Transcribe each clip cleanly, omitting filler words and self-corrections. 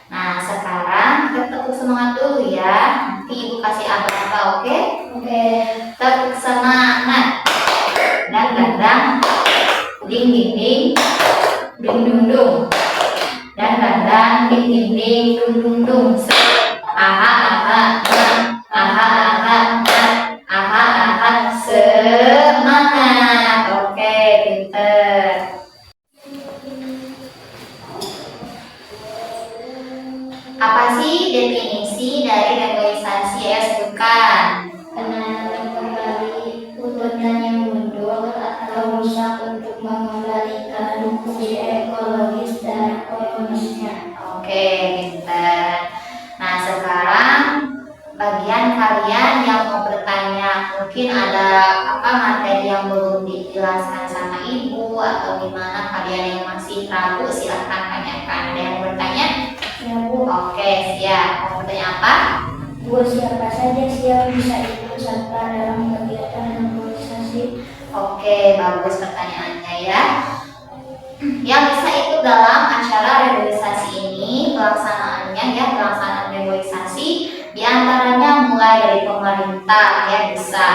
Nah, sekarang kita tepuk semangat dulu ya. Nanti Ibu kasih apa-apa, oke? Oke. Tepuk semangat. Dan dandang, ding ding ding, dung dung dung. Dan dandang, ding ding ding, dung dung dung. Aha aha aha aha aha aha semangat. Oke, pinter. Apa sih definisi dari reboisasi? Ya, sebutkan. Penanaman kembali hutan yang mundur atau rusak untuk mengembalikan fungsi ekologis dan ekonomisnya. Oke, pinter. Nah, sekarang bagian kalian yang mau bertanya, mungkin ada materi yang belum dijelaskan sama Ibu atau gimana kalian yang masih ragu, silahkan tanyakan. Ada yang bertanya? Ya Bu. Oke, siap. Mau bertanya apa? Bu, siapa saja sih yang bisa ikut serta dalam kegiatan reboisasi? Oke, bagus pertanyaannya ya. Yang bisa ikut dalam acara reboisasi ini, pelaksanaan reboisasi diantaranya mulai dari pemerintah ya, bisa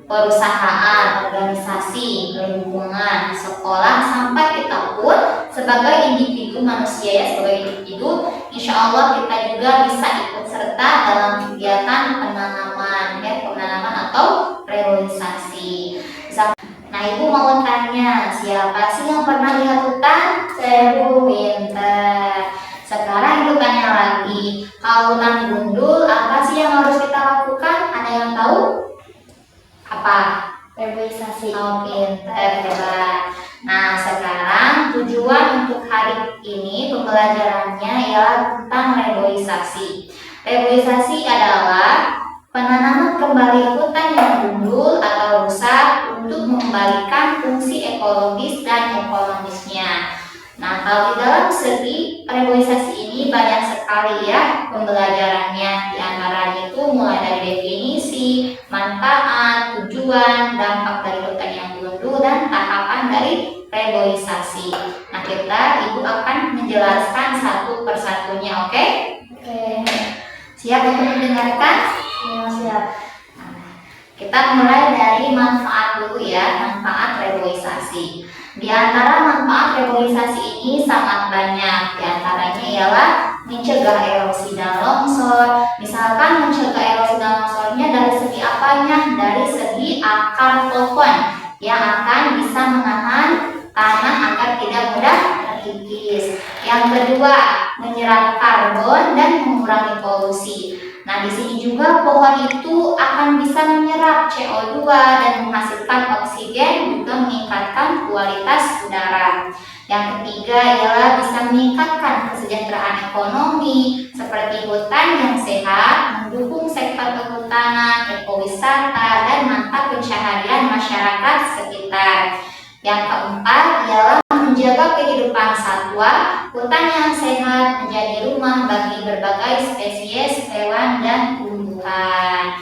perusahaan, organisasi, lingkungan, sekolah, sampai kita pun sebagai individu manusia ya, sebagai individu, insya Allah kita juga bisa ikut serta dalam kegiatan penanaman atau reboisasi. Nah, Ibu mau tanya, siapa sih yang pernah lihat hutan? Saya Bu. Pinter. Sekarang Ibu tanya lagi, kalau hutan gundul, apa sih yang harus kita lakukan? Ada yang tahu? Apa? Reboisasi. Oh, pinter, hebat. Nah, sekarang tujuan untuk hari ini pembelajarannya ialah tentang reboisasi. Reboisasi adalah penanaman kembali hutan yang gundul atau rusak untuk mengembalikan fungsi ekologis dan ekonomisnya. Nah, kalau di dalam segi reboisasi ini banyak sekali ya pembelajarannya. Di antaranya itu mulai dari definisi, manfaat, tujuan, dampak dari hutan yang gundul, dan tahapan dari reboisasi. Nah, Ibu akan menjelaskan satu persatunya, oke? Oke. Siap untuk mendengarkan? Ya, siap. Kita mulai dari manfaat dulu ya, manfaat reboisasi. Di antara manfaat reboisasi ini sangat banyak. Di antaranya ialah mencegah erosi dan longsor. Misalkan mencegah erosi dan longsornya dari segi apanya? Dari segi akar pohon yang akan bisa menahan tanah agar tidak mudah terkikis. Yang kedua, menyerap karbon dan mengurangi polusi. Nah, di sini juga pohon itu akan bisa menyerap CO2 dan menghasilkan oksigen, juga meningkatkan kualitas udara. Yang ketiga ialah bisa meningkatkan kesejahteraan ekonomi, seperti hutan yang sehat, mendukung sektor kehutanan, ekowisata, dan mantap pencaharian masyarakat sekitar. Yang keempat ialah menjaga kehidupan satwa. Hutan yang sehat menjadi rumah bagi berbagai spesies hewan dan tumbuhan.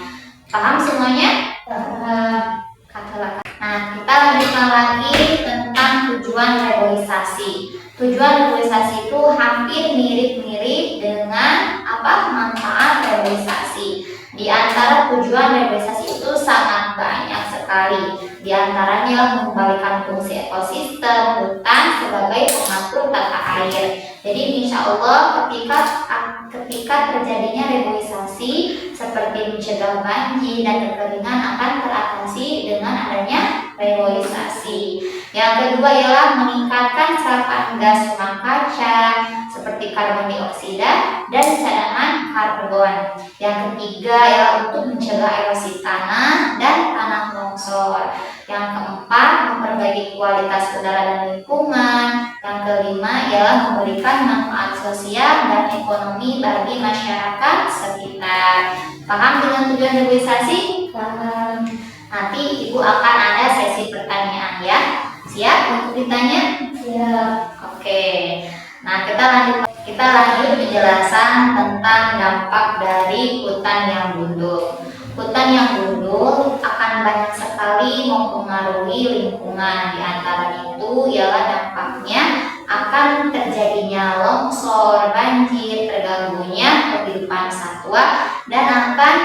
Paham semuanya? Nah, kita lanjutkan lagi tentang tujuan reboisasi. Tujuan reboisasi itu hampir mirip-mirip dengan manfaat reboisasi. Di antara tujuan reboisasi itu sangat banyak sekali. Di antaranya mengembalikan fungsi ekosistem hutan sebagai pengatur tata air. Jadi insya Allah ketika terjadinya reboisasi seperti mencegah banjir dan kekeringan akan teratasi dengan adanya reboisasi. Yang kedua ialah meningkatkan serapan gas rumah kaca seperti karbon dioksida dan cadangan karbon. Yang ketiga ialah untuk mencegah erosi tanah dan tanah longsor. Yang keempat, memperbaiki kualitas udara dan lingkungan. Yang kelima ialah memberikan manfaat sosial dan ekonomi bagi masyarakat sekitar. Paham dengan tujuan reboisasi? Paham. Nanti Ibu akan ada sesi pertanyaan ya. Siap untuk ditanya? Siap. Oke. Nah, kita lanjut penjelasan tentang dampak dari hutan yang gundul. Hutan yang gundul akan banyak sekali mempengaruhi lingkungan. Di antaranya itu ialah dampaknya akan terjadinya longsor, banjir, terganggunya kehidupan satwa, dan akan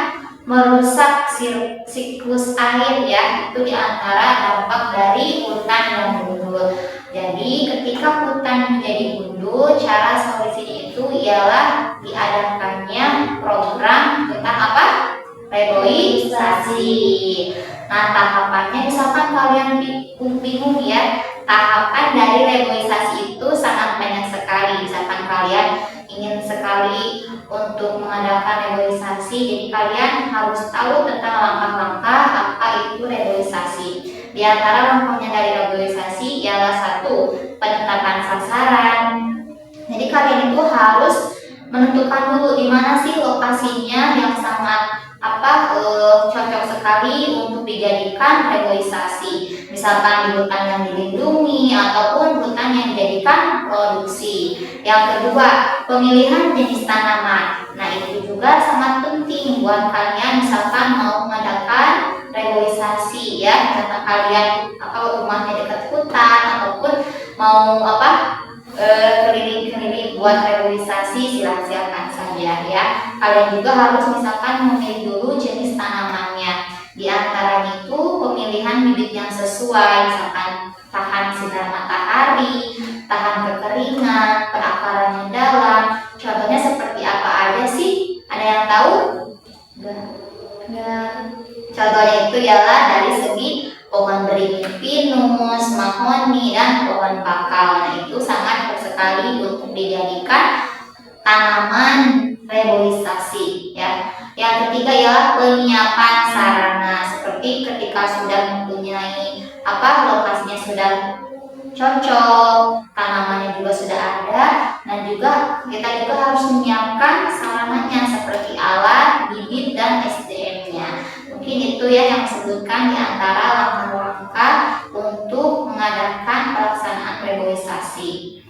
merusak siklus air ya. Itu diantara dampak dari hutan yang gundul. Jadi ketika hutan menjadi gundul, cara solusinya itu ialah diadakannya program tentang apa? Reboisasi. Nah, tahapannya misalkan kalian bingung ya, tahapan dari reboisasi itu sangat banyak sekali. Misalkan kalian ingin sekali untuk mengadakan reboisasi, jadi kalian harus tahu tentang langkah-langkah apa itu reboisasi. Di antara langkahnya dari reboisasi ialah satu, penetapan sasaran. Jadi kalian itu harus menentukan dulu di mana sih lokasinya yang sangat cocok sekali untuk dijadikan reboisasi. Misalkan di hutan yang dilindungi ataupun hutan yang dijadikan produksi. Yang kedua, pemilihan jenis tanaman. Nah, itu juga sangat penting buat kalian misalkan mau mengadakan reboisasi ya, karena kalian rumahnya dekat hutan ataupun mau keliling-keliling buat reboisasi, silakan saja ya. Kalian juga harus misalkan memilih dulu jenis tanamannya. Di antaranya itu pemilihan bibit yang sesuai, misalkan tahan sinar matahari, tahan kekeringan, perakarannya dalam. Contohnya seperti apa aja sih? Ada yang tahu? Enggak. Contohnya itu ialah dari segi pohon beringin pinus, mahoni, dan pohon bakau. Nah, itu sangat sekali untuk dijadikan tanaman reboisasi ya. Yang ketiga ialah penyiapan sarana, seperti ketika sudah mempunyai lokasinya sudah cocok, tanamannya juga sudah ada, dan juga kita juga harus menyiapkan sarananya seperti alat, bibit, dan SDM-nya. Mungkin itu ya yang disebutkan di antara langkah-langkah untuk mengadakan pelaksanaan reboisasi.